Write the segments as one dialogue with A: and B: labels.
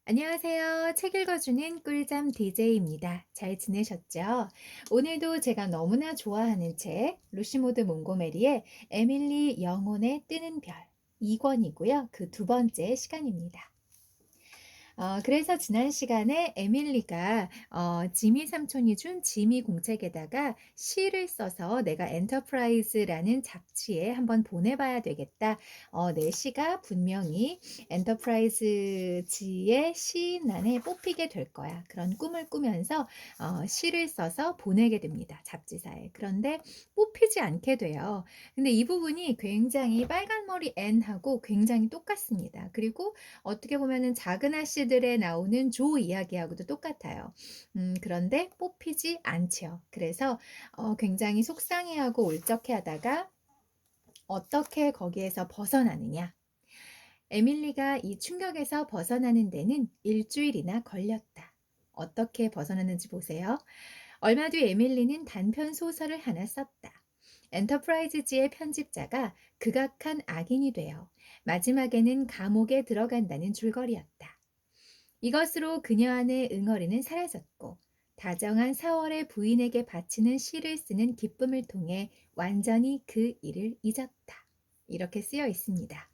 A: 안녕하세요. 책 읽어주는 꿀잠 DJ입니다. 잘 지내셨죠? 오늘도 제가 너무나 좋아하는 책, 루시모드 몽고메리의 에밀리 영혼의 뜨는 별 2권이고요. 그 두 번째 시간입니다. 그래서 지난 시간에 에밀리가 지미 삼촌이 준 지미 공책에다가 시를 써서 내가 엔터프라이즈라는 잡지에 한번 보내봐야 되겠다. 내 시가 분명히 엔터프라이즈지의 시인란에 뽑히게 될 거야. 그런 꿈을 꾸면서 시를 써서 보내게 됩니다. 잡지사에. 그런데 뽑히지 않게 돼요. 근데 이 부분이 굉장히 빨간머리 앤하고 굉장히 똑같습니다. 그리고 어떻게 보면은 작은 아씨들에 나오는 조 이야기하고도 똑같아요. 그런데 뽑히지 않지요. 그래서 굉장히 속상해하고 울적해하다가 어떻게 거기에서 벗어나느냐. 에밀리가 이 충격에서 벗어나는 데는 일주일이나 걸렸다. 어떻게 벗어나는지 보세요. 얼마 뒤 에밀리는 단편 소설을 하나 썼다. 엔터프라이즈지의 편집자가 극악한 악인이 되어 마지막에는 감옥에 들어간다는 줄거리였다. 이것으로 그녀 안의 응어리는 사라졌고 다정한 4월의 부인에게 바치는 시를 쓰는 기쁨을 통해 완전히 그 일을 잊었다. 이렇게 쓰여 있습니다.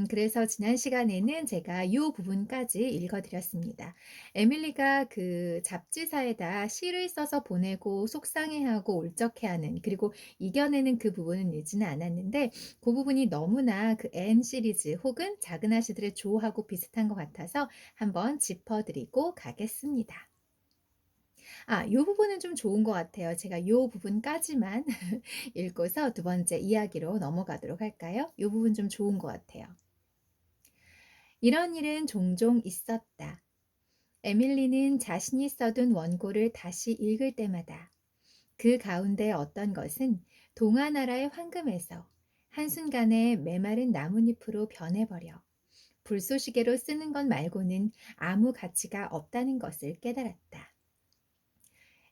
A: 그래서 지난 시간에는 제가 이 부분까지 읽어드렸습니다. 에밀리가 그 잡지사에다 시를 써서 보내고 속상해하고 울적해하는 그리고 이겨내는 그 부분은 읽지는 않았는데 그 부분이 너무나 그 앤 시리즈 혹은 작은 아씨들의 조하고 비슷한 것 같아서 한번 짚어드리고 가겠습니다. 이 부분은 좀 좋은 것 같아요. 제가 이 부분까지만 읽고서 두 번째 이야기로 넘어가도록 할까요? 이 부분 좀 좋은 것 같아요. 이런 일은 종종 있었다. 에밀리는 자신이 써둔 원고를 다시 읽을 때마다 그 가운데 어떤 것은 동화나라의 황금에서 한순간에 메마른 나뭇잎으로 변해버려 불쏘시개로 쓰는 것 말고는 아무 가치가 없다는 것을 깨달았다.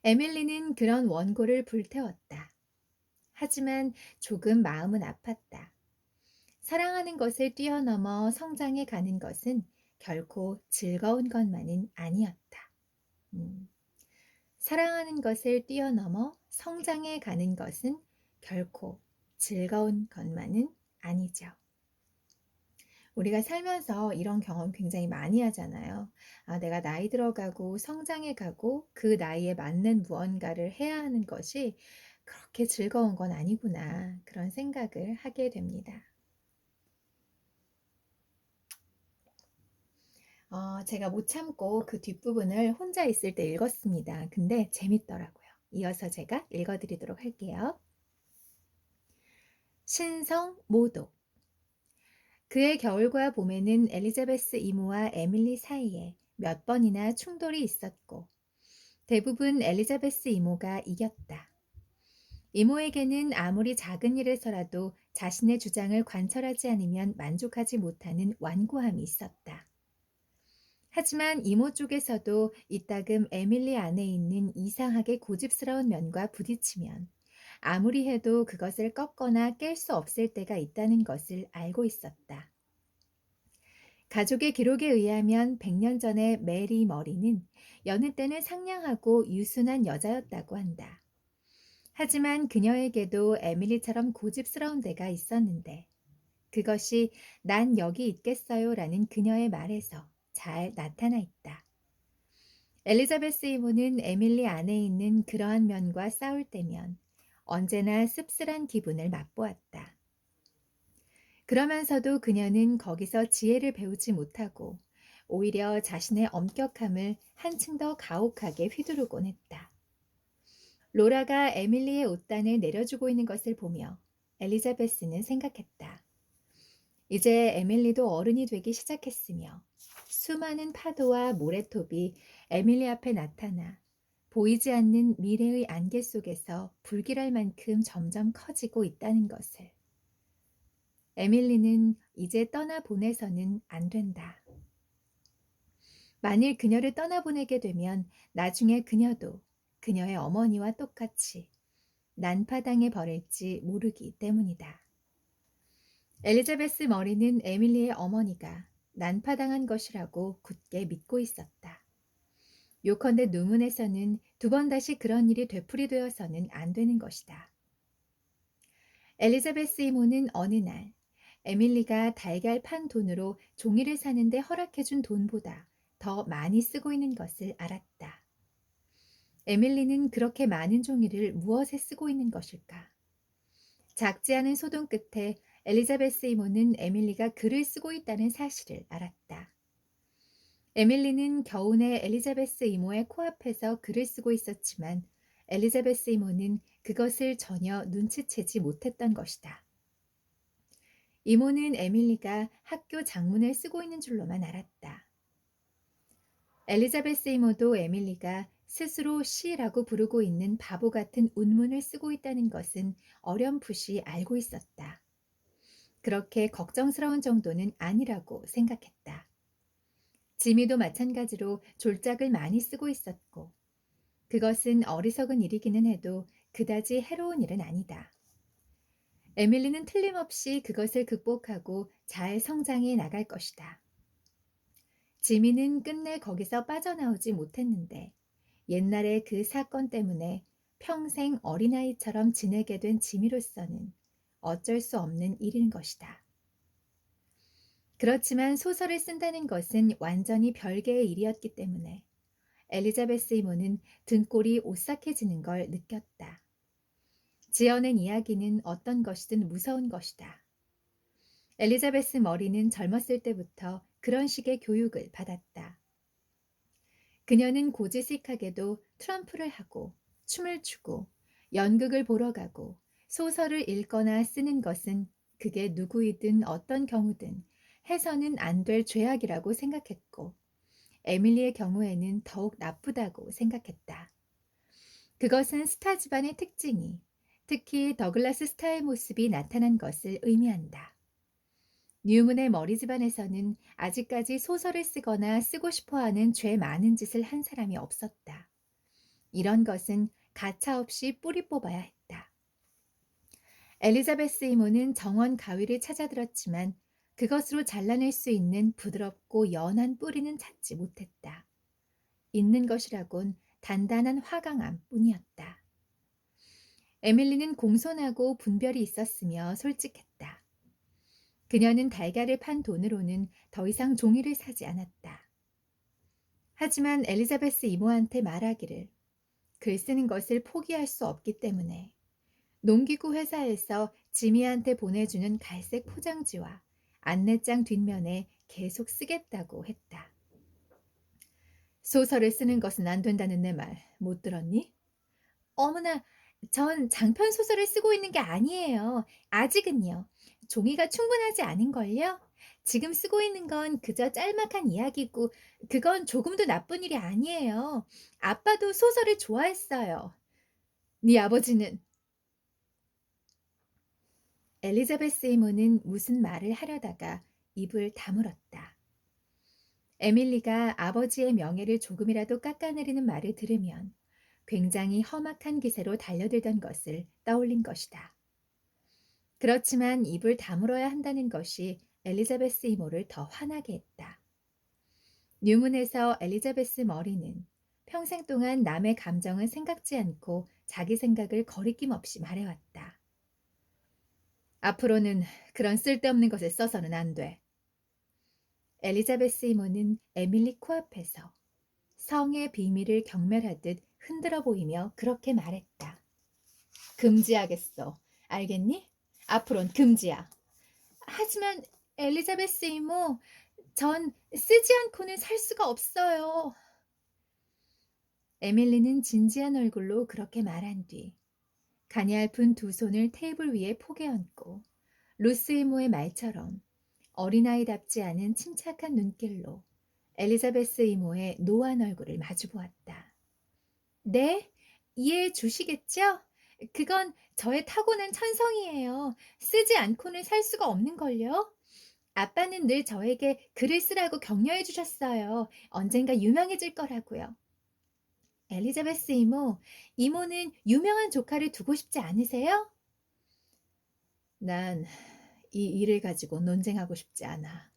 A: 에밀리는 그런 원고를 불태웠다. 하지만 조금 마음은 아팠다. 사랑하는 것을 뛰어넘어 성장해 가는 것은 결코 즐거운 것만은 아니었다. 음, 사랑하는 것을 뛰어넘어 성장해 가는 것은 결코 즐거운 것만은 아니죠. 우리가 살면서 이런 경험 굉장히 많이 하잖아요. 내가 나이 들어가고 성장해 가고 그 나이에 맞는 무언가를 해야 하는 것이 그렇게 즐거운 건 아니구나. 그런 생각을 하게 됩니다. 제가 못 참고 그 뒷부분을 혼자 있을 때 읽었습니다. 근데 재밌더라고요. 이어서 제가 읽어드리도록 할게요. 신성 모독. 그의 겨울과 봄에는 엘리자베스 이모와 에밀리 사이에 몇 번이나 충돌이 있었고 대부분 엘리자베스 이모가 이겼다. 이모에게는 아무리 작은 일에서라도 자신의 주장을 관철하지 않으면 만족하지 못하는 완고함이 있었다. 하지만 이모 쪽에서도 이따금 에밀리 안에 있는 이상하게 고집스러운 면과 부딪히면 아무리 해도 그것을 꺾거나 깰 수 없을 때가 있다는 것을 알고 있었다. 가족의 기록에 의하면 100년 전에 메리 머리는 여느 때는 상냥하고 유순한 여자였다고 한다. 하지만 그녀에게도 에밀리처럼 고집스러운 데가 있었는데 그것이 난 여기 있겠어요 라는 그녀의 말에서 잘 나타나 있다. 엘리자베스 이모는 에밀리 안에 있는 그러한 면과 싸울 때면 언제나 씁쓸한 기분을 맛보았다. 그러면서도 그녀는 거기서 지혜를 배우지 못하고 오히려 자신의 엄격함을 한층 더 가혹하게 휘두르곤 했다. 로라가 에밀리의 옷단을 내려주고 있는 것을 보며 엘리자베스는 생각했다. 이제 에밀리도 어른이 되기 시작했으며 수많은 파도와 모래톱이 에밀리 앞에 나타나 보이지 않는 미래의 안개 속에서 불길할 만큼 점점 커지고 있다는 것을. 에밀리는 이제 떠나보내서는 안 된다. 만일 그녀를 떠나보내게 되면 나중에 그녀도 그녀의 어머니와 똑같이 난파당해 버릴지 모르기 때문이다. 엘리자베스 머리는 에밀리의 어머니가 난파당한 것이라고 굳게 믿고 있었다. 요컨대 누문에서는 두 번 다시 그런 일이 되풀이되어서는 안 되는 것이다. 엘리자베스 이모는 어느 날 에밀리가 달걀 판 돈으로 종이를 사는데 허락해준 돈보다 더 많이 쓰고 있는 것을 알았다. 에밀리는 그렇게 많은 종이를 무엇에 쓰고 있는 것일까? 작지 않은 소동 끝에 엘리자베스 이모는 에밀리가 글을 쓰고 있다는 사실을 알았다. 에밀리는 겨우내 엘리자베스 이모의 코앞에서 글을 쓰고 있었지만 엘리자베스 이모는 그것을 전혀 눈치채지 못했던 것이다. 이모는 에밀리가 학교 장문을 쓰고 있는 줄로만 알았다. 엘리자베스 이모도 에밀리가 스스로 시라고 부르고 있는 바보 같은 운문을 쓰고 있다는 것은 어렴풋이 알고 있었다. 그렇게 걱정스러운 정도는 아니라고 생각했다. 지미도 마찬가지로 졸작을 많이 쓰고 있었고, 그것은 어리석은 일이기는 해도 그다지 해로운 일은 아니다. 에밀리는 틀림없이 그것을 극복하고 잘 성장해 나갈 것이다. 지미는 끝내 거기서 빠져나오지 못했는데 옛날에 그 사건 때문에 평생 어린아이처럼 지내게 된 지미로서는 어쩔 수 없는 일인 것이다. 그렇지만 소설을 쓴다는 것은 완전히 별개의 일이었기 때문에 엘리자베스 이모는 등골이 오싹해지는 걸 느꼈다. 지어낸 이야기는 어떤 것이든 무서운 것이다. 엘리자베스 머리는 젊었을 때부터 그런 식의 교육을 받았다. 그녀는 고지식하게도 트럼프를 하고 춤을 추고 연극을 보러 가고 소설을 읽거나 쓰는 것은 그게 누구이든 어떤 경우든 해서는 안 될 죄악이라고 생각했고 에밀리의 경우에는 더욱 나쁘다고 생각했다. 그것은 스타 집안의 특징이 특히 더글라스 스타의 모습이 나타난 것을 의미한다. 뉴문의 머리 집안에서는 아직까지 소설을 쓰거나 쓰고 싶어하는 죄 많은 짓을 한 사람이 없었다. 이런 것은 가차없이 뿌리 뽑아야 했다. 엘리자베스 이모는 정원 가위를 찾아들었지만 그것으로 잘라낼 수 있는 부드럽고 연한 뿌리는 찾지 못했다. 있는 것이라곤 단단한 화강암 뿐이었다. 에밀리는 공손하고 분별이 있었으며 솔직했다. 그녀는 달걀을 판 돈으로는 더 이상 종이를 사지 않았다. 하지만 엘리자베스 이모한테 말하기를 글 쓰는 것을 포기할 수 없기 때문에 농기구 회사에서 지미한테 보내주는 갈색 포장지와 안내장 뒷면에 계속 쓰겠다고 했다. 소설을 쓰는 것은 안 된다는 내 말 못 들었니? 어머나, 전 장편 소설을 쓰고 있는 게 아니에요. 아직은요. 종이가 충분하지 않은걸요? 지금 쓰고 있는 건 그저 짤막한 이야기고, 그건 조금도 나쁜 일이 아니에요. 아빠도 소설을 좋아했어요. 네 아버지는 엘리자베스 이모는 무슨 말을 하려다가 입을 다물었다. 에밀리가 아버지의 명예를 조금이라도 깎아내리는 말을 들으면 굉장히 험악한 기세로 달려들던 것을 떠올린 것이다. 그렇지만 입을 다물어야 한다는 것이 엘리자베스 이모를 더 화나게 했다. 뉴문에서 엘리자베스 머리는 평생 동안 남의 감정은 생각지 않고 자기 생각을 거리낌 없이 말해왔다. 앞으로는 그런 쓸데없는 것을 써서는 안 돼. 엘리자베스 이모는 에밀리 코앞에서 성의 비밀을 경멸하듯 흔들어 보이며 그렇게 말했다. 금지하겠어. 알겠니? 앞으론 금지야. 하지만 엘리자베스 이모, 전 쓰지 않고는 살 수가 없어요. 에밀리는 진지한 얼굴로 그렇게 말한 뒤 가냘픈 두 손을 테이블 위에 포개 얹고 루스 이모의 말처럼 어린아이답지 않은 침착한 눈길로 엘리자베스 이모의 노안 얼굴을 마주 보았다. 네? 이해해 주시겠죠? 그건 저의 타고난 천성이에요. 쓰지 않고는 살 수가 없는걸요. 아빠는 늘 저에게 글을 쓰라고 격려해 주셨어요. 언젠가 유명해질 거라고요. 엘리자베스 이모, 이모는 유명한 조카를 두고 싶지 않으세요? 난 이 일을 가지고 논쟁하고 싶지 않아.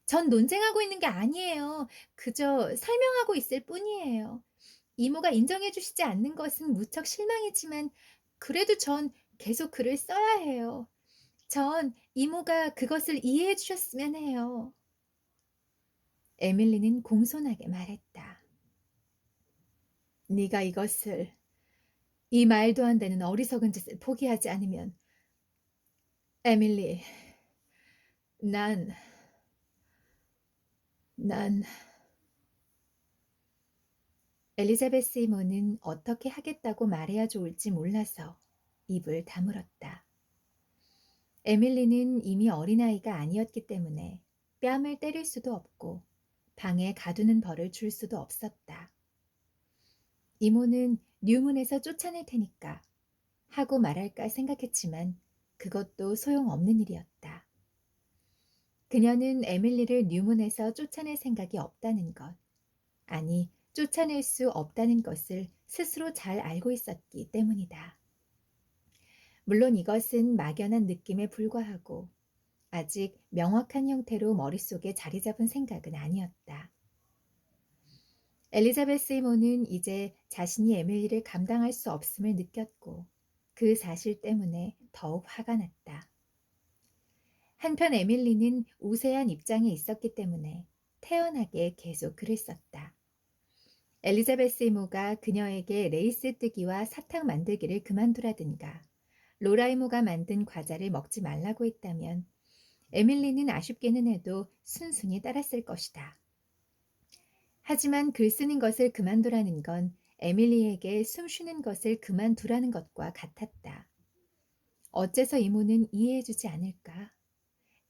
A: 전 논쟁하고 있는 게 아니에요. 그저 설명하고 있을 뿐이에요. 이모가 인정해 주시지 않는 것은 무척 실망이지만 그래도 전 계속 글을 써야 해요. 전 이모가 그것을 이해해 주셨으면 해요. 에밀리는 공손하게 말했다. 네가 이것을 이 말도 안 되는 어리석은 짓을 포기하지 않으면 에밀리, 난, 난 엘리자베스 이모는 어떻게 하겠다고 말해야 좋을지 몰라서 입을 다물었다. 에밀리는 이미 어린아이가 아니었기 때문에 뺨을 때릴 수도 없고 방에 가두는 벌을 줄 수도 없었다. 이모는 뉴문에서 쫓아낼 테니까 하고 말할까 생각했지만 그것도 소용없는 일이었다. 그녀는 에밀리를 뉴문에서 쫓아낼 생각이 없다는 것, 아니 쫓아낼 수 없다는 것을 스스로 잘 알고 있었기 때문이다. 물론 이것은 막연한 느낌에 불과하고 아직 명확한 형태로 머릿속에 자리 잡은 생각은 아니었다. 엘리자베스 이모는 이제 자신이 에밀리를 감당할 수 없음을 느꼈고 그 사실 때문에 더욱 화가 났다. 한편 에밀리는 우세한 입장에 있었기 때문에 태연하게 계속 글을 썼다. 엘리자베스 이모가 그녀에게 레이스 뜨기와 사탕 만들기를 그만두라든가 로라 이모가 만든 과자를 먹지 말라고 했다면 에밀리는 아쉽게는 해도 순순히 따랐을 것이다. 하지만 글 쓰는 것을 그만두라는 건 에밀리에게 숨 쉬는 것을 그만두라는 것과 같았다. 어째서 이모는 이해해주지 않을까?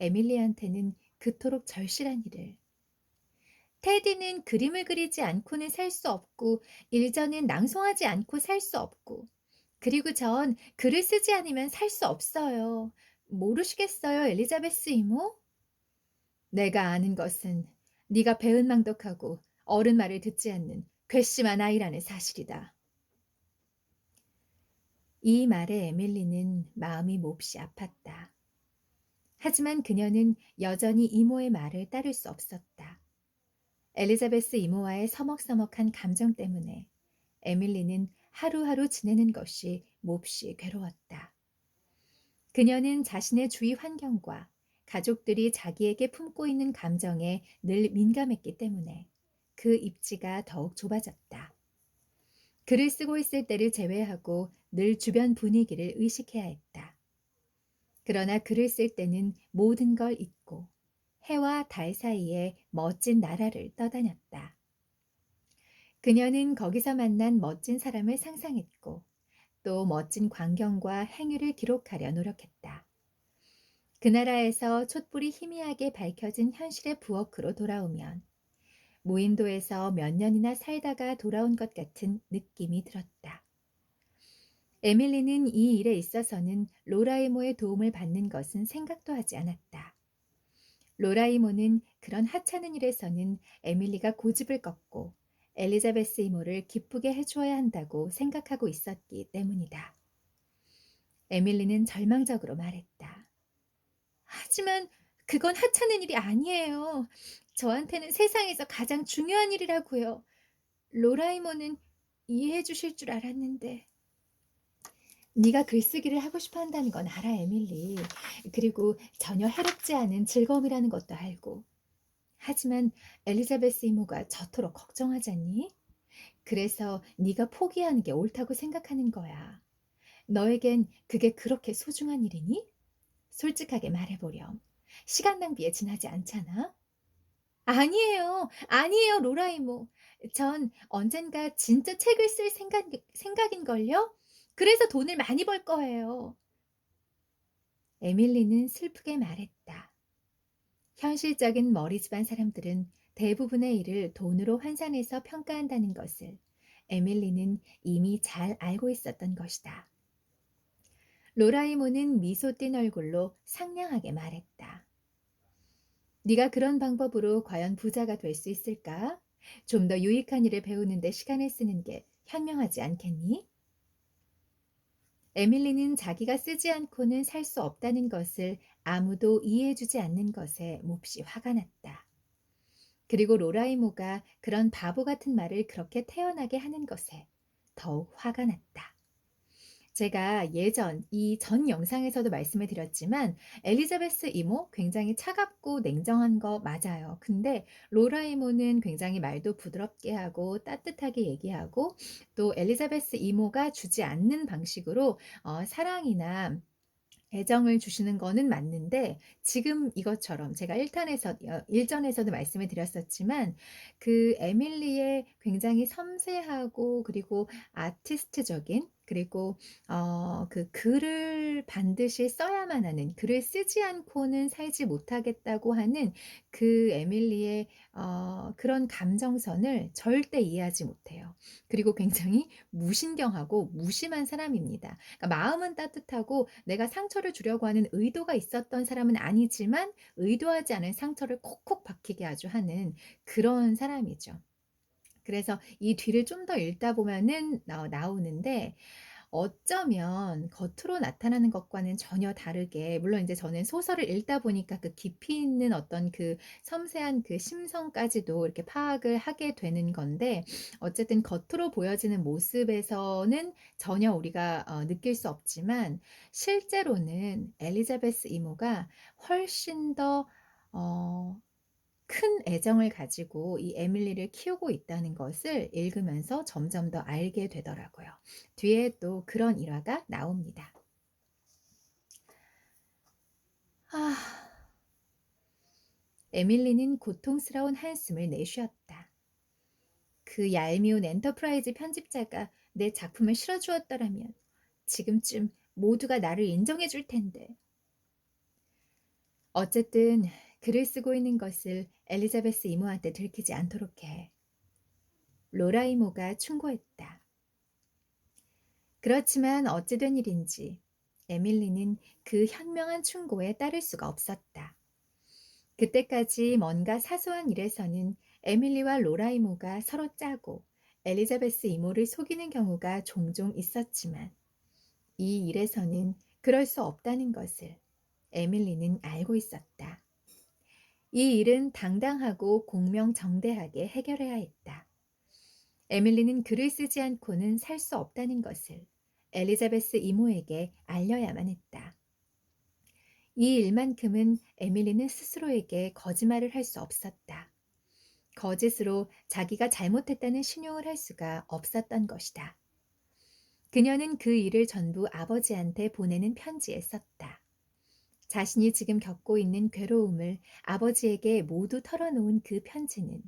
A: 에밀리한테는 그토록 절실한 일을. 테디는 그림을 그리지 않고는 살 수 없고 일전은 낭송하지 않고 살 수 없고 그리고 전 글을 쓰지 않으면 살 수 없어요. 모르시겠어요, 엘리자베스 이모? 내가 아는 것은 네가 배은망덕하고 어른 말을 듣지 않는 괘씸한 아이라는 사실이다. 이 말에 에밀리는 마음이 몹시 아팠다. 하지만 그녀는 여전히 이모의 말을 따를 수 없었다. 엘리자베스 이모와의 서먹서먹한 감정 때문에 에밀리는 하루하루 지내는 것이 몹시 괴로웠다. 그녀는 자신의 주위 환경과 가족들이 자기에게 품고 있는 감정에 늘 민감했기 때문에 그 입지가 더욱 좁아졌다. 글을 쓰고 있을 때를 제외하고 늘 주변 분위기를 의식해야 했다. 그러나 글을 쓸 때는 모든 걸 잊고 해와 달 사이에 멋진 나라를 떠다녔다. 그녀는 거기서 만난 멋진 사람을 상상했고 또 멋진 광경과 행위를 기록하려 노력했다. 그 나라에서 촛불이 희미하게 밝혀진 현실의 부엌으로 돌아오면 무인도에서 몇 년이나 살다가 돌아온 것 같은 느낌이 들었다. 에밀리는 이 일에 있어서는 로라 이모의 도움을 받는 것은 생각도 하지 않았다. 로라 이모는 그런 하찮은 일에서는 에밀리가 고집을 꺾고 엘리자베스 이모를 기쁘게 해주어야 한다고 생각하고 있었기 때문이다. 에밀리는 절망적으로 말했다. 하지만 그건 하찮은 일이 아니에요. 저한테는 세상에서 가장 중요한 일이라고요. 로라 이모는 이해해 주실 줄 알았는데. 네가 글쓰기를 하고 싶어 한다는 건 알아, 에밀리. 그리고 전혀 해롭지 않은 즐거움이라는 것도 알고. 하지만 엘리자베스 이모가 저토록 걱정하잖니? 그래서 네가 포기하는 게 옳다고 생각하는 거야. 너에겐 그게 그렇게 소중한 일이니? 솔직하게 말해보렴. 시간 낭비에 지나지 않잖아? 아니에요. 아니에요, 로라 이모. 전 언젠가 진짜 책을 쓸 생각인걸요? 그래서 돈을 많이 벌 거예요. 에밀리는 슬프게 말했다. 현실적인 머리 집안 사람들은 대부분의 일을 돈으로 환산해서 평가한다는 것을 에밀리는 이미 잘 알고 있었던 것이다. 로라이모는 미소 띤 얼굴로 상냥하게 말했다. 네가 그런 방법으로 과연 부자가 될 수 있을까? 좀 더 유익한 일을 배우는 데 시간을 쓰는 게 현명하지 않겠니? 에밀리는 자기가 쓰지 않고는 살 수 없다는 것을 아무도 이해해주지 않는 것에 몹시 화가 났다. 그리고 로라이모가 그런 바보 같은 말을 그렇게 태연하게 하는 것에 더욱 화가 났다. 제가 예전 이 전 영상에서도 말씀을 드렸지만 엘리자베스 이모 굉장히 차갑고 냉정한 거 맞아요. 근데 로라 이모는 굉장히 말도 부드럽게 하고 따뜻하게 얘기하고 또 엘리자베스 이모가 주지 않는 방식으로 사랑이나 애정을 주시는 거는 맞는데 지금 이것처럼 제가 1전에서도 말씀을 드렸었지만 그 에밀리의 굉장히 섬세하고 그리고 아티스트적인 그리고 그 글을 반드시 써야만 하는 글을 쓰지 않고는 살지 못하겠다고 하는 그 에밀리의 그런 감정선을 절대 이해하지 못해요. 그리고 굉장히 무신경하고 무심한 사람입니다. 그러니까 마음은 따뜻하고 내가 상처를 주려고 하는 의도가 있었던 사람은 아니지만 의도하지 않은 상처를 콕콕 박히게 아주 하는 그런 사람이죠. 그래서 이 뒤를 좀 더 읽다 보면은 나오는데 어쩌면 겉으로 나타나는 것과는 전혀 다르게 물론 이제 저는 소설을 읽다 보니까 그 깊이 있는 어떤 그 섬세한 그 심성까지도 이렇게 파악을 하게 되는 건데 어쨌든 겉으로 보여지는 모습에서는 전혀 우리가 느낄 수 없지만 실제로는 엘리자베스 이모가 훨씬 더 어 큰 애정을 가지고 이 에밀리를 키우고 있다는 것을 읽으면서 점점 더 알게 되더라고요. 뒤에 또 그런 일화가 나옵니다. 아, 에밀리는 고통스러운 한숨을 내쉬었다. 그 얄미운 엔터프라이즈 편집자가 내 작품을 실어주었더라면 지금쯤 모두가 나를 인정해 줄 텐데. 어쨌든 글을 쓰고 있는 것을 엘리자베스 이모한테 들키지 않도록 해. 로라 이모가 충고했다. 그렇지만 어찌된 일인지 에밀리는 그 현명한 충고에 따를 수가 없었다. 그때까지 뭔가 사소한 일에서는 에밀리와 로라 이모가 서로 짜고 엘리자베스 이모를 속이는 경우가 종종 있었지만 이 일에서는 그럴 수 없다는 것을 에밀리는 알고 있었다. 이 일은 당당하고 공명정대하게 해결해야 했다. 에밀리는 글을 쓰지 않고는 살 수 없다는 것을 엘리자베스 이모에게 알려야만 했다. 이 일만큼은 에밀리는 스스로에게 거짓말을 할 수 없었다. 거짓으로 자기가 잘못했다는 신용을 할 수가 없었던 것이다. 그녀는 그 일을 전부 아버지한테 보내는 편지에 썼다. 자신이 지금 겪고 있는 괴로움을 아버지에게 모두 털어놓은 그 편지는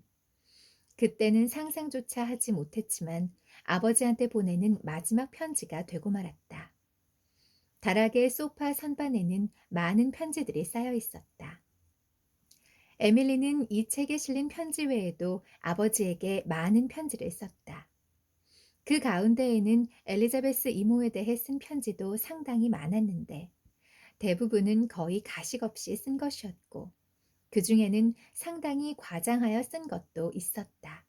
A: 그때는 상상조차 하지 못했지만 아버지한테 보내는 마지막 편지가 되고 말았다. 다락의 소파 선반에는 많은 편지들이 쌓여 있었다. 에밀리는 이 책에 실린 편지 외에도 아버지에게 많은 편지를 썼다. 그 가운데에는 엘리자베스 이모에 대해 쓴 편지도 상당히 많았는데 대부분은 거의 가식 없이 쓴 것이었고 그 중에는 상당히 과장하여 쓴 것도 있었다.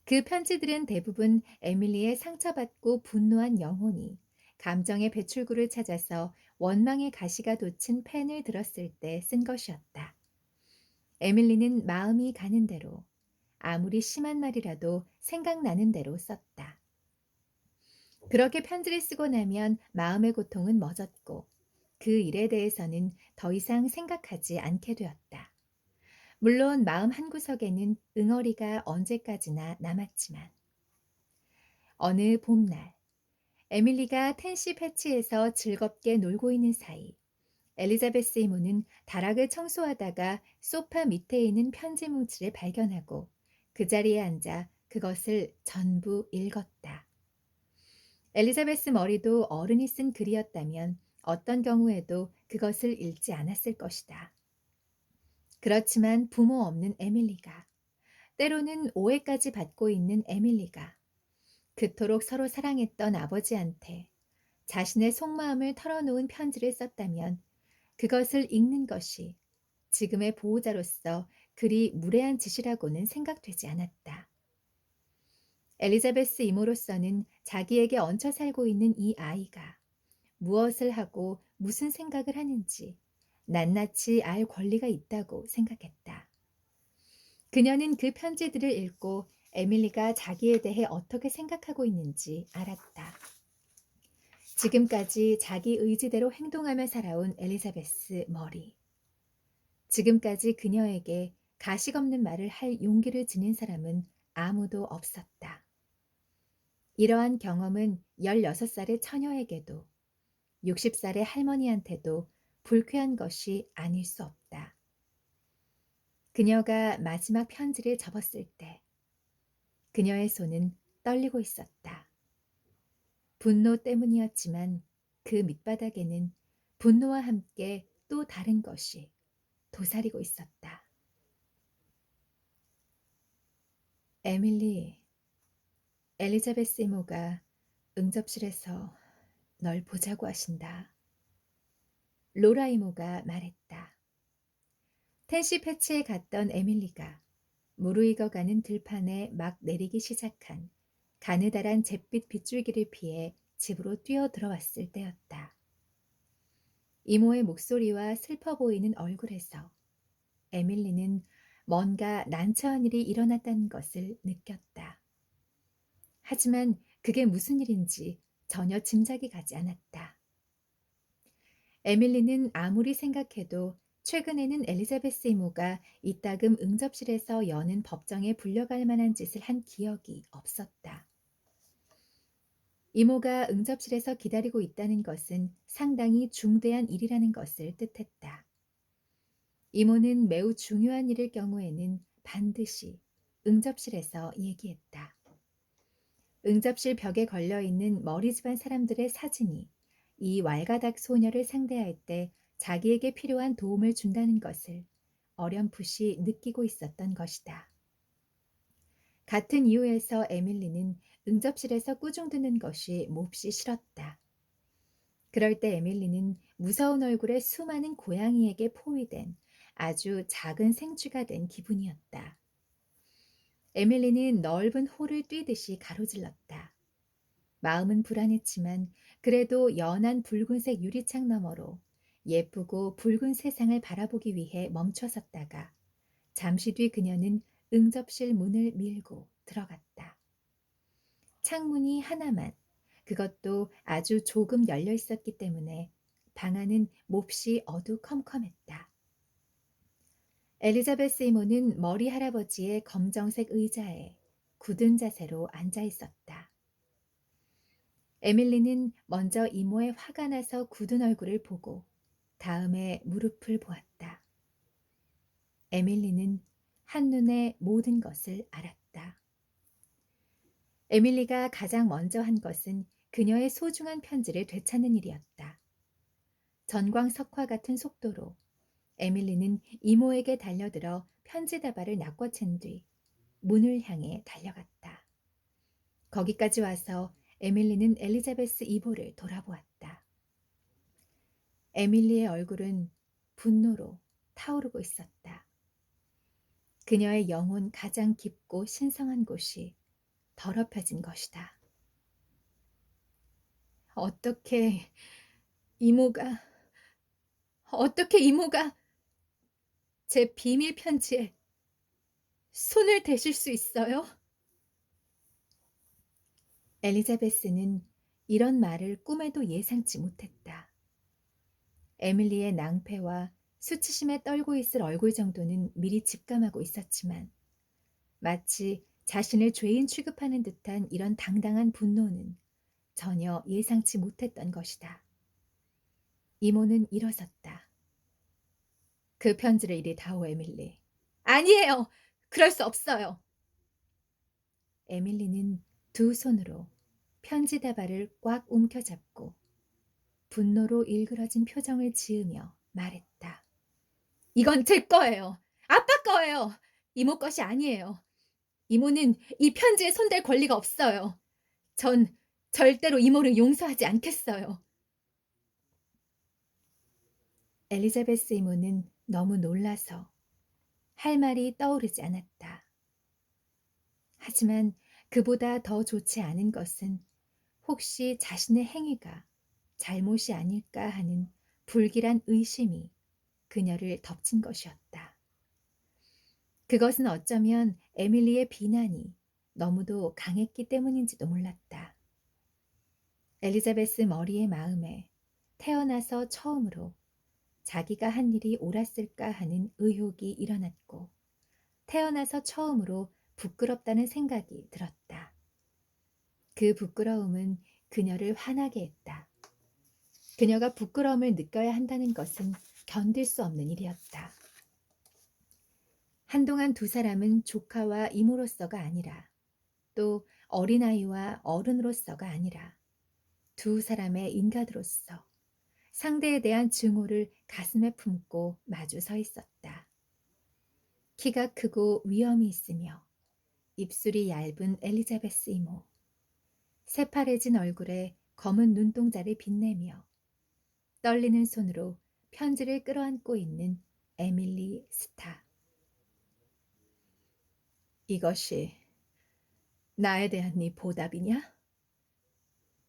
A: 그 편지들은 대부분 에밀리의 상처받고 분노한 영혼이 감정의 배출구를 찾아서 원망의 가시가 돋친 펜을 들었을 때 쓴 것이었다. 에밀리는 마음이 가는 대로 아무리 심한 말이라도 생각나는 대로 썼다. 그렇게 편지를 쓰고 나면 마음의 고통은 멎었고 그 일에 대해서는 더 이상 생각하지 않게 되었다. 물론 마음 한구석에는 응어리가 언제까지나 남았지만 어느 봄날 에밀리가 텐시 패치에서 즐겁게 놀고 있는 사이 엘리자베스 이모는 다락을 청소하다가 소파 밑에 있는 편지 뭉치를 발견하고 그 자리에 앉아 그것을 전부 읽었다. 엘리자베스 머리도 어른이 쓴 글이었다면 어떤 경우에도 그것을 읽지 않았을 것이다. 그렇지만 부모 없는 에밀리가, 때로는 오해까지 받고 있는 에밀리가, 그토록 서로 사랑했던 아버지한테 자신의 속마음을 털어놓은 편지를 썼다면 그것을 읽는 것이 지금의 보호자로서 그리 무례한 짓이라고는 생각되지 않았다. 엘리자베스 이모로서는 자기에게 얹혀 살고 있는 이 아이가 무엇을 하고 무슨 생각을 하는지 낱낱이 알 권리가 있다고 생각했다. 그녀는 그 편지들을 읽고 에밀리가 자기에 대해 어떻게 생각하고 있는지 알았다. 지금까지 자기 의지대로 행동하며 살아온 엘리자베스 머리. 지금까지 그녀에게 가식 없는 말을 할 용기를 지닌 사람은 아무도 없었다. 이러한 경험은 16살의 처녀에게도 60살의 할머니한테도 불쾌한 것이 아닐 수 없다. 그녀가 마지막 편지를 접었을 때 그녀의 손은 떨리고 있었다. 분노 때문이었지만 그 밑바닥에는 분노와 함께 또 다른 것이 도사리고 있었다. 에밀리, 엘리자베스 이모가 응접실에서 널 보자고 하신다. 로라 이모가 말했다. 텐시 패치에 갔던 에밀리가 무르익어가는 들판에 막 내리기 시작한 가느다란 잿빛 빗줄기를 피해 집으로 뛰어 들어왔을 때였다. 이모의 목소리와 슬퍼 보이는 얼굴에서 에밀리는 뭔가 난처한 일이 일어났다는 것을 느꼈다. 하지만 그게 무슨 일인지 전혀 짐작이 가지 않았다. 에밀리는 아무리 생각해도 최근에는 엘리자베스 이모가 이따금 응접실에서 여는 법정에 불려갈 만한 짓을 한 기억이 없었다. 이모가 응접실에서 기다리고 있다는 것은 상당히 중대한 일이라는 것을 뜻했다. 이모는 매우 중요한 일일 경우에는 반드시 응접실에서 얘기했다. 응접실 벽에 걸려있는 머리 집안 사람들의 사진이 이 왈가닥 소녀를 상대할 때 자기에게 필요한 도움을 준다는 것을 어렴풋이 느끼고 있었던 것이다. 같은 이유에서 에밀리는 응접실에서 꾸중드는 것이 몹시 싫었다. 그럴 때 에밀리는 무서운 얼굴의 수많은 고양이에게 포위된 아주 작은 생쥐가 된 기분이었다. 에밀리는 넓은 홀을 뛰듯이 가로질렀다. 마음은 불안했지만 그래도 연한 붉은색 유리창 너머로 예쁘고 붉은 세상을 바라보기 위해 멈춰섰다가 잠시 뒤 그녀는 응접실 문을 밀고 들어갔다. 창문이 하나만, 그것도 아주 조금 열려 있었기 때문에 방 안은 몹시 어두컴컴했다. 엘리자베스 이모는 머리 할아버지의 검정색 의자에 굳은 자세로 앉아 있었다. 에밀리는 먼저 이모의 화가 나서 굳은 얼굴을 보고 다음에 무릎을 보았다. 에밀리는 한눈에 모든 것을 알았다. 에밀리가 가장 먼저 한 것은 그녀의 소중한 편지를 되찾는 일이었다. 전광석화 같은 속도로 에밀리는 이모에게 달려들어 편지 다발을 낚아챈 뒤 문을 향해 달려갔다. 거기까지 와서 에밀리는 엘리자베스 이모를 돌아보았다. 에밀리의 얼굴은 분노로 타오르고 있었다. 그녀의 영혼 가장 깊고 신성한 곳이 더럽혀진 것이다. 어떻게 이모가, 어떻게 이모가 제 비밀 편지에 손을 대실 수 있어요? 엘리자베스는 이런 말을 꿈에도 예상치 못했다. 에밀리의 낭패와 수치심에 떨고 있을 얼굴 정도는 미리 직감하고 있었지만 마치 자신을 죄인 취급하는 듯한 이런 당당한 분노는 전혀 예상치 못했던 것이다. 이모는 일어섰다. 그 편지를 이리 다오, 에밀리. 아니에요. 그럴 수 없어요. 에밀리는 두 손으로 편지 다발을 꽉 움켜잡고 분노로 일그러진 표정을 지으며 말했다. 이건 제 거예요. 아빠 거예요. 이모 것이 아니에요. 이모는 이 편지에 손댈 권리가 없어요. 전 절대로 이모를 용서하지 않겠어요. 엘리자베스 이모는 너무 놀라서 할 말이 떠오르지 않았다. 하지만 그보다 더 좋지 않은 것은 혹시 자신의 행위가 잘못이 아닐까 하는 불길한 의심이 그녀를 덮친 것이었다. 그것은 어쩌면 에밀리의 비난이 너무도 강했기 때문인지도 몰랐다. 엘리자베스 머리의 마음에 태어나서 처음으로 자기가 한 일이 옳았을까 하는 의혹이 일어났고, 태어나서 처음으로 부끄럽다는 생각이 들었다. 그 부끄러움은 그녀를 화나게 했다. 그녀가 부끄러움을 느껴야 한다는 것은 견딜 수 없는 일이었다. 한동안 두 사람은 조카와 이모로서가 아니라, 또 어린아이와 어른으로서가 아니라 두 사람의 인간으로서 상대에 대한 증오를 가슴에 품고 마주 서 있었다. 키가 크고 위엄이 있으며 입술이 얇은 엘리자베스 이모, 새파래진 얼굴에 검은 눈동자를 빛내며 떨리는 손으로 편지를 끌어안고 있는 에밀리 스타. 이것이 나에 대한 네 보답이냐?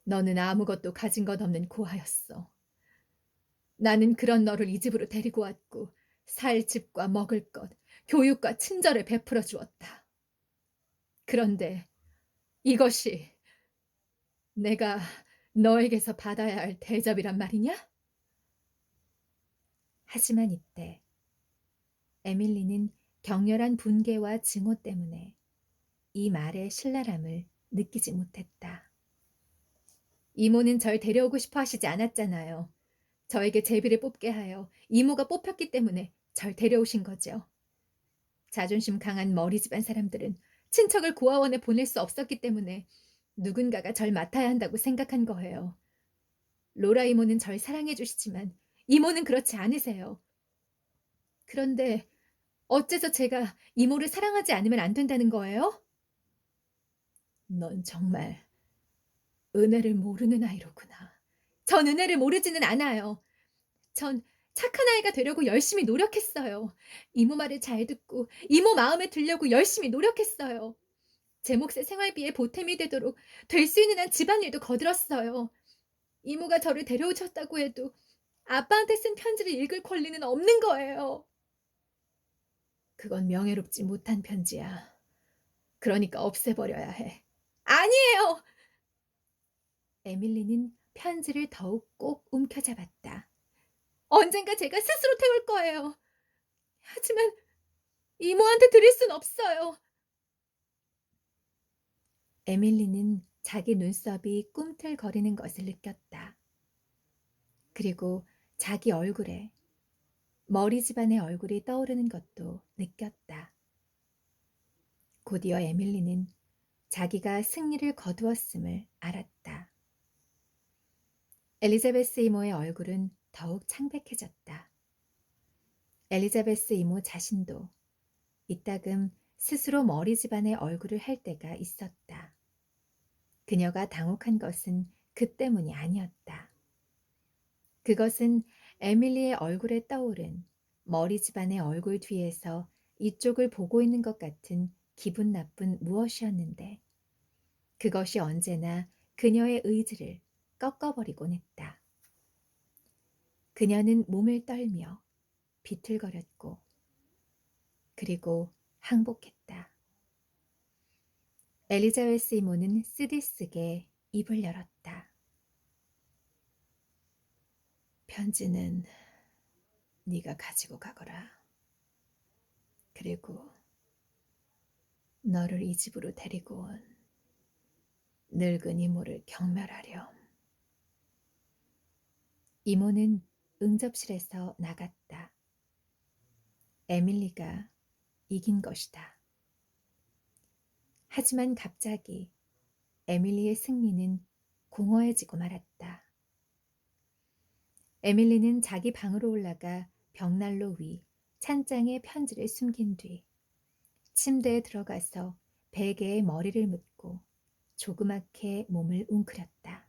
A: 너는 아무것도 가진 것 없는 고아였어. 나는 그런 너를 이 집으로 데리고 왔고 살 집과 먹을 것, 교육과 친절을 베풀어 주었다. 그런데 이것이 내가 너에게서 받아야 할 대접이란 말이냐? 하지만 이때 에밀리는 격렬한 분개와 증오 때문에 이 말의 신랄함을 느끼지 못했다. 이모는 절 데려오고 싶어 하시지 않았잖아요. 저에게 제비를 뽑게 하여 이모가 뽑혔기 때문에 절 데려오신 거죠. 자존심 강한 머리 집안 사람들은 친척을 고아원에 보낼 수 없었기 때문에 누군가가 절 맡아야 한다고 생각한 거예요. 로라 이모는 절 사랑해 주시지만 이모는 그렇지 않으세요. 그런데 어째서 제가 이모를 사랑하지 않으면 안 된다는 거예요? 넌 정말 은혜를 모르는 아이로구나. 전 은혜를 모르지는 않아요. 전 착한 아이가 되려고 열심히 노력했어요. 이모 말을 잘 듣고 이모 마음에 들려고 열심히 노력했어요. 제 몫의 생활비에 보탬이 되도록 될 수 있는 한 집안일도 거들었어요. 이모가 저를 데려오셨다고 해도 아빠한테 쓴 편지를 읽을 권리는 없는 거예요. 그건 명예롭지 못한 편지야. 그러니까 없애버려야 해. 아니에요! 에밀리는 편지를 더욱 꼭 움켜잡았다. 언젠가 제가 스스로 태울 거예요. 하지만 이모한테 드릴 순 없어요. 에밀리는 자기 눈썹이 꿈틀거리는 것을 느꼈다. 그리고 자기 얼굴에 머리 집안의 얼굴이 떠오르는 것도 느꼈다. 곧이어 에밀리는 자기가 승리를 거두었음을 알았다. 엘리자베스 이모의 얼굴은 더욱 창백해졌다. 엘리자베스 이모 자신도 이따금 스스로 머리 집안의 얼굴을 할 때가 있었다. 그녀가 당혹한 것은 그 때문이 아니었다. 그것은 에밀리의 얼굴에 떠오른 머리 집안의 얼굴 뒤에서 이쪽을 보고 있는 것 같은 기분 나쁜 무엇이었는데, 그것이 언제나 그녀의 의지를 꺾어버리곤 했다. 그녀는 몸을 떨며 비틀거렸고, 그리고 항복했다. 엘리자베스 이모는 쓰디쓰게 입을 열었다. 편지는 네가 가지고 가거라. 그리고 너를 이 집으로 데리고 온 늙은 이모를 경멸하렴. 이모는 응접실에서 나갔다. 에밀리가 이긴 것이다. 하지만 갑자기 에밀리의 승리는 공허해지고 말았다. 에밀리는 자기 방으로 올라가 벽난로 위 찬장에 편지를 숨긴 뒤 침대에 들어가서 베개에 머리를 묻고 조그맣게 몸을 웅크렸다.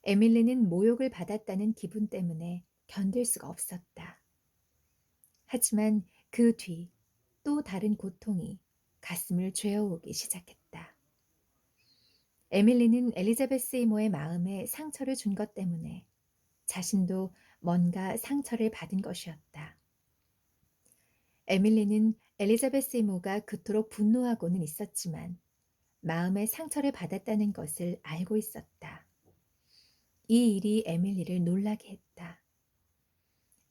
A: 에밀리는 모욕을 받았다는 기분 때문에 견딜 수가 없었다. 하지만 그 뒤 또 다른 고통이 가슴을 죄어오기 시작했다. 에밀리는 엘리자베스 이모의 마음에 상처를 준 것 때문에 자신도 뭔가 상처를 받은 것이었다. 에밀리는 엘리자베스 이모가 그토록 분노하고는 있었지만 마음의 상처를 받았다는 것을 알고 있었다. 이 일이 에밀리를 놀라게 했다.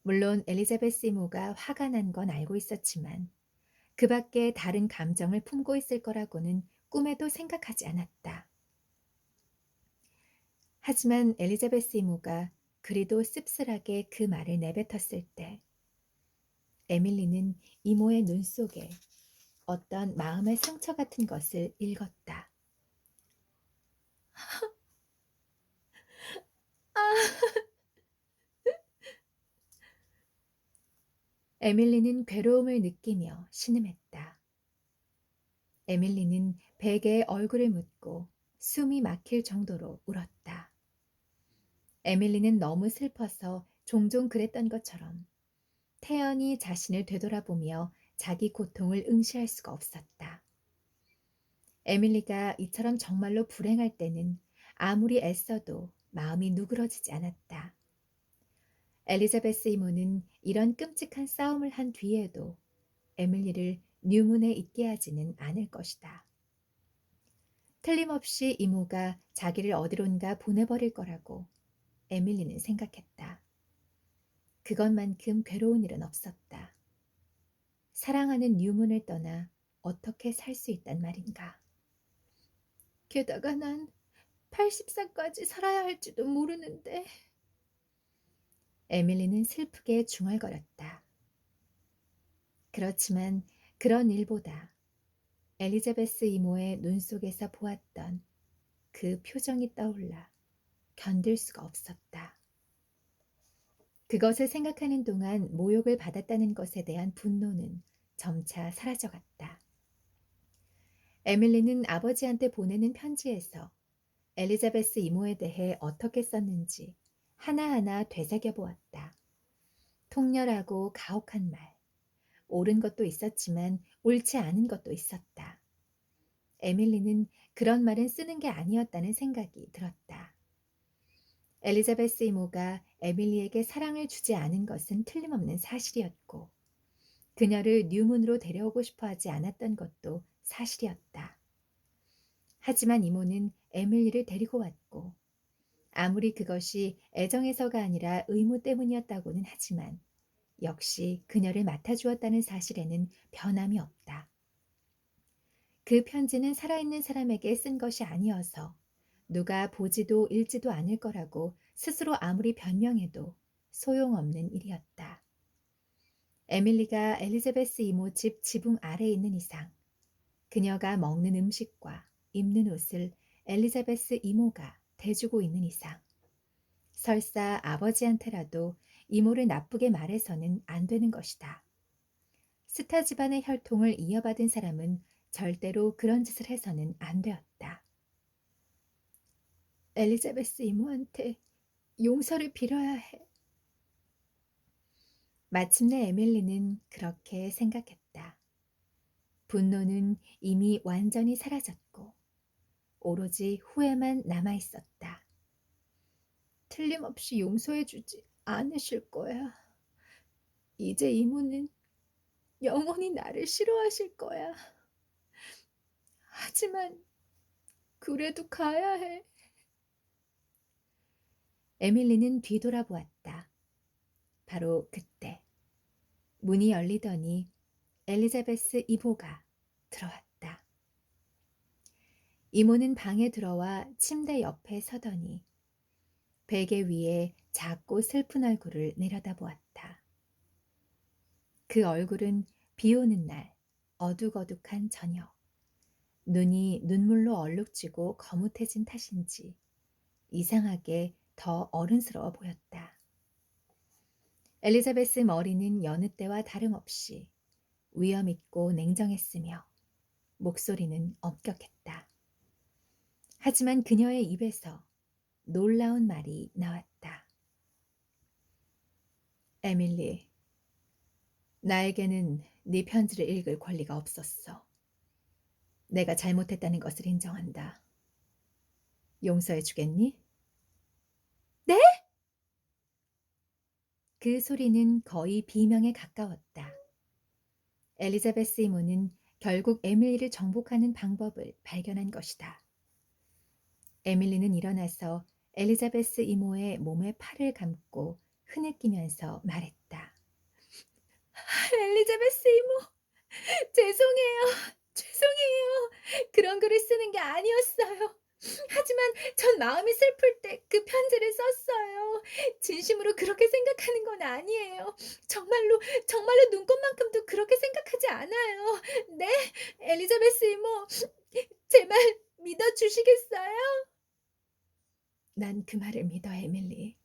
A: 물론 엘리자베스 이모가 화가 난 건 알고 있었지만 그 밖에 다른 감정을 품고 있을 거라고는 꿈에도 생각하지 않았다. 하지만 엘리자베스 이모가 그리도 씁쓸하게 그 말을 내뱉었을 때 에밀리는 이모의 눈 속에 어떤 마음의 상처 같은 것을 읽었다. 에밀리는 괴로움을 느끼며 신음했다. 에밀리는 베개에 얼굴을 묻고 숨이 막힐 정도로 울었다. 에밀리는 너무 슬퍼서 종종 그랬던 것처럼 태연히 자신을 되돌아보며 자기 고통을 응시할 수가 없었다. 에밀리가 이처럼 정말로 불행할 때는 아무리 애써도 마음이 누그러지지 않았다. 엘리자베스 이모는 이런 끔찍한 싸움을 한 뒤에도 에밀리를 뉴문에 있게 하지는 않을 것이다. 틀림없이 이모가 자기를 어디론가 보내버릴 거라고 에밀리는 생각했다. 그것만큼 괴로운 일은 없었다. 사랑하는 뉴문을 떠나 어떻게 살 수 있단 말인가. 게다가 난 80살까지 살아야 할지도 모르는데. 에밀리는 슬프게 중얼거렸다. 그렇지만 그런 일보다 엘리자베스 이모의 눈 속에서 보았던 그 표정이 떠올라 견딜 수가 없었다. 그것을 생각하는 동안 모욕을 받았다는 것에 대한 분노는 점차 사라져갔다. 에밀리는 아버지한테 보내는 편지에서 엘리자베스 이모에 대해 어떻게 썼는지 하나하나 되새겨 보았다. 통렬하고 가혹한 말, 옳은 것도 있었지만 옳지 않은 것도 있었다. 에밀리는 그런 말은 쓰는 게 아니었다는 생각이 들었다. 엘리자베스 이모가 에밀리에게 사랑을 주지 않은 것은 틀림없는 사실이었고, 그녀를 뉴문으로 데려오고 싶어 하지 않았던 것도 사실이었다. 하지만 이모는 에밀리를 데리고 왔고, 아무리 그것이 애정에서가 아니라 의무 때문이었다고는 하지만, 역시 그녀를 맡아주었다는 사실에는 변함이 없다. 그 편지는 살아있는 사람에게 쓴 것이 아니어서 누가 보지도 읽지도 않을 거라고 스스로 아무리 변명해도 소용없는 일이었다. 에밀리가 엘리자베스 이모 집 지붕 아래에 있는 이상 그녀가 먹는 음식과 입는 옷을 엘리자베스 이모가 대주고 있는 이상 설사 아버지한테라도 이모를 나쁘게 말해서는 안 되는 것이다. 스타 집안의 혈통을 이어받은 사람은 절대로 그런 짓을 해서는 안 되었다. 엘리자베스 이모한테 용서를 빌어야 해. 마침내 에밀리는 그렇게 생각했다. 분노는 이미 완전히 사라졌고 오로지 후회만 남아 있었다. 틀림없이 용서해주지 않으실 거야. 이제 이모는 영원히 나를 싫어하실 거야. 하지만 그래도 가야 해. 에밀리는 뒤돌아보았다. 바로 그때 문이 열리더니 엘리자베스 이모가 들어왔다. 이모는 방에 들어와 침대 옆에 서더니 베개 위에 작고 슬픈 얼굴을 내려다보았다. 그 얼굴은 비 오는 날 어둑어둑한 저녁 눈이 눈물로 얼룩지고 거뭇해진 탓인지 이상하게 더 어른스러워 보였다. 엘리자베스 머리는 여느 때와 다름없이 위험 있고 냉정했으며 목소리는 엄격했다. 하지만 그녀의 입에서 놀라운 말이 나왔다. 에밀리, 나에게는 네 편지를 읽을 권리가 없었어. 내가 잘못했다는 것을 인정한다. 용서해 주겠니?" "네?" 그 소리는 거의 비명에 가까웠다. 엘리자베스 이모는 결국 에밀리를 정복하는 방법을 발견한 것이다. 에밀리는 일어나서 엘리자베스 이모의 몸에 팔을 감고 흐느끼면서 말했다. "엘리자베스 이모, 죄송해요. 죄송해요. 그런 글을 쓰는 게 아니었어요. 하지만 전 마음이 슬플 때 그 편지를 썼어요. 진심으로 그렇게 생각하는 건 아니에요. 정말로, 정말로 눈꽃만큼도 그렇게 생각하지 않아요. 네, 엘리자베스 이모, 제 말 믿어 주시겠어요?" 난 그 말을 믿어, 에밀리.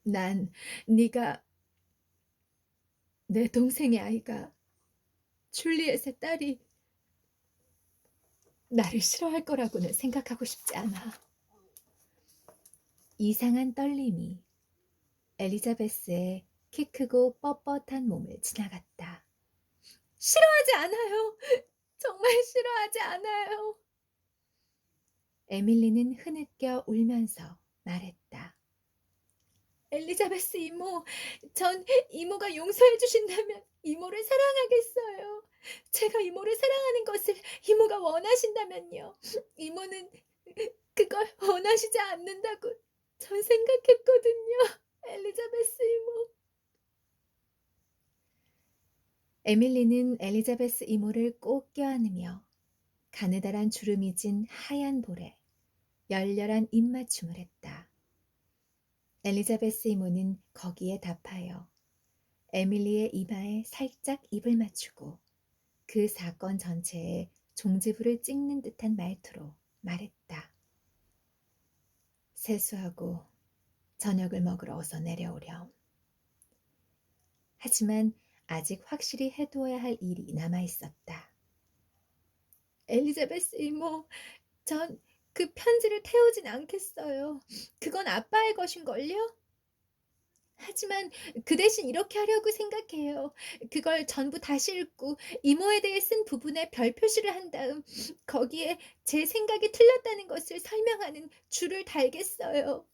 A: 난 네가 내 동생의 아이가 줄리엣의 딸이 나를 싫어할 거라고는 생각하고 싶지 않아. 이상한 떨림이 엘리자베스의 키 크고 뻣뻣한 몸을 지나갔다. "싫어하지 않아요. 정말 싫어하지 않아요." 에밀리는 흐느껴 울면서 말했다. "엘리자베스 이모, 전 이모가 용서해 주신다면 이모를 사랑하겠어요. 제가 이모를 사랑하는 것을 이모가 원하신다면요. 이모는 그걸 원하시지 않는다고 전 생각했거든요. 엘리자베스 이모." 에밀리는 엘리자베스 이모를 꼭 껴안으며 가느다란 주름이 진 하얀 볼에 열렬한 입맞춤을 했다. 엘리자베스 이모는 거기에 답하여 에밀리의 이마에 살짝 입을 맞추고 그 사건 전체에 종지부를 찍는 듯한 말투로 말했다. "세수하고 저녁을 먹으러 어서 내려오렴." 하지만 아직 확실히 해두어야 할 일이 남아 있었다. "엘리자베스 이모, 전 그 편지를 태우진 않겠어요. 그건 아빠의 것인걸요? 하지만 그 대신 이렇게 하려고 생각해요. 그걸 전부 다시 읽고 이모에 대해 쓴 부분에 별 표시를 한 다음 거기에 제 생각이 틀렸다는 것을 설명하는 줄을 달겠어요."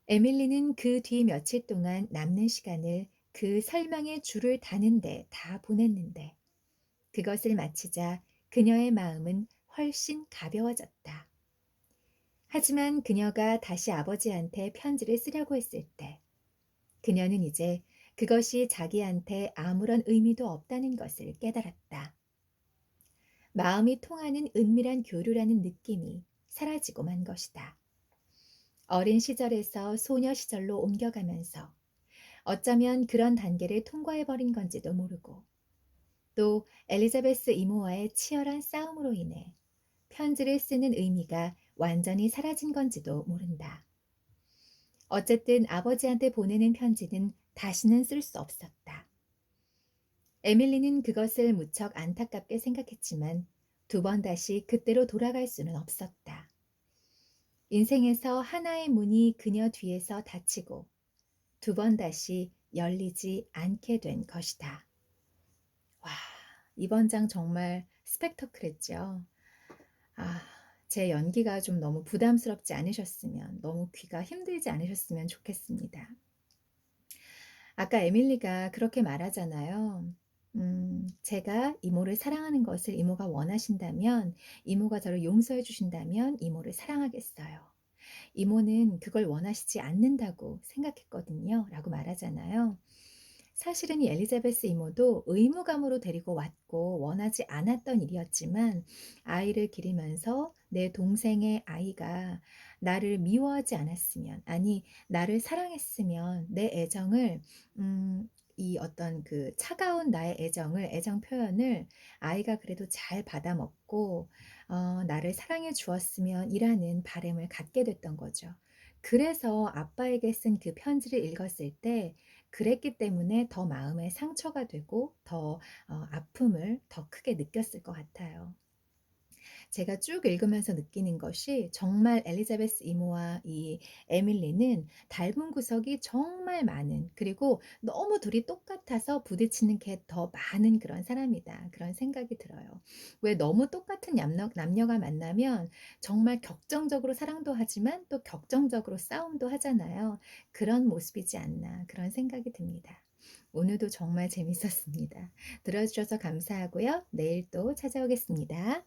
A: 에밀리는 그 뒤 며칠 동안 남는 시간을 그 설명의 줄을 다는 데 다 보냈는데 그것을 마치자 그녀의 마음은 훨씬 가벼워졌다. 하지만 그녀가 다시 아버지한테 편지를 쓰려고 했을 때 그녀는 이제 그것이 자기한테 아무런 의미도 없다는 것을 깨달았다. 마음이 통하는 은밀한 교류라는 느낌이 사라지고 만 것이다. 어린 시절에서 소녀 시절로 옮겨가면서 어쩌면 그런 단계를 통과해버린 건지도 모르고 또 엘리자베스 이모와의 치열한 싸움으로 인해 편지를 쓰는 의미가 완전히 사라진 건지도 모른다. 어쨌든 아버지한테 보내는 편지는 다시는 쓸 수 없었다. 에밀리는 그것을 무척 안타깝게 생각했지만 두 번 다시 그때로 돌아갈 수는 없었다. 인생에서 하나의 문이 그녀 뒤에서 닫히고 두 번 다시 열리지 않게 된 것이다. 와, 이번 장 정말 스펙터클했죠. 아, 제 연기가 좀 너무 부담스럽지 않으셨으면, 너무 귀가 힘들지 않으셨으면 좋겠습니다. 아까 에밀리가 그렇게 말하잖아요. 제가 이모를 사랑하는 것을 이모가 원하신다면, 이모가 저를 용서해 주신다면 이모를 사랑하겠어요. 이모는 그걸 원하시지 않는다고 생각했거든요. 라고 말하잖아요. 사실은 이 엘리자베스 이모도 의무감으로 데리고 왔고 원하지 않았던 일이었지만 아이를 기르면서 내 동생의 아이가 나를 미워하지 않았으면, 아니, 나를 사랑했으면 내 애정을, 이 어떤 그 차가운 나의 애정을, 애정 표현을 아이가 그래도 잘 받아먹고, 나를 사랑해 주었으면 이라는 바람을 갖게 됐던 거죠. 그래서 아빠에게 쓴 그 편지를 읽었을 때 그랬기 때문에 더 마음에 상처가 되고 더 아픔을 더 크게 느꼈을 것 같아요. 제가 쭉 읽으면서 느끼는 것이 정말 엘리자베스 이모와 이 에밀리는 닮은 구석이 정말 많은, 그리고 너무 둘이 똑같아서 부딪히는 게 더 많은 그런 사람이다. 그런 생각이 들어요. 왜 너무 똑같은 남녀가 만나면 정말 격정적으로 사랑도 하지만 또 격정적으로 싸움도 하잖아요. 그런 모습이지 않나 그런 생각이 듭니다. 오늘도 정말 재밌었습니다. 들어주셔서 감사하고요. 내일 또 찾아오겠습니다.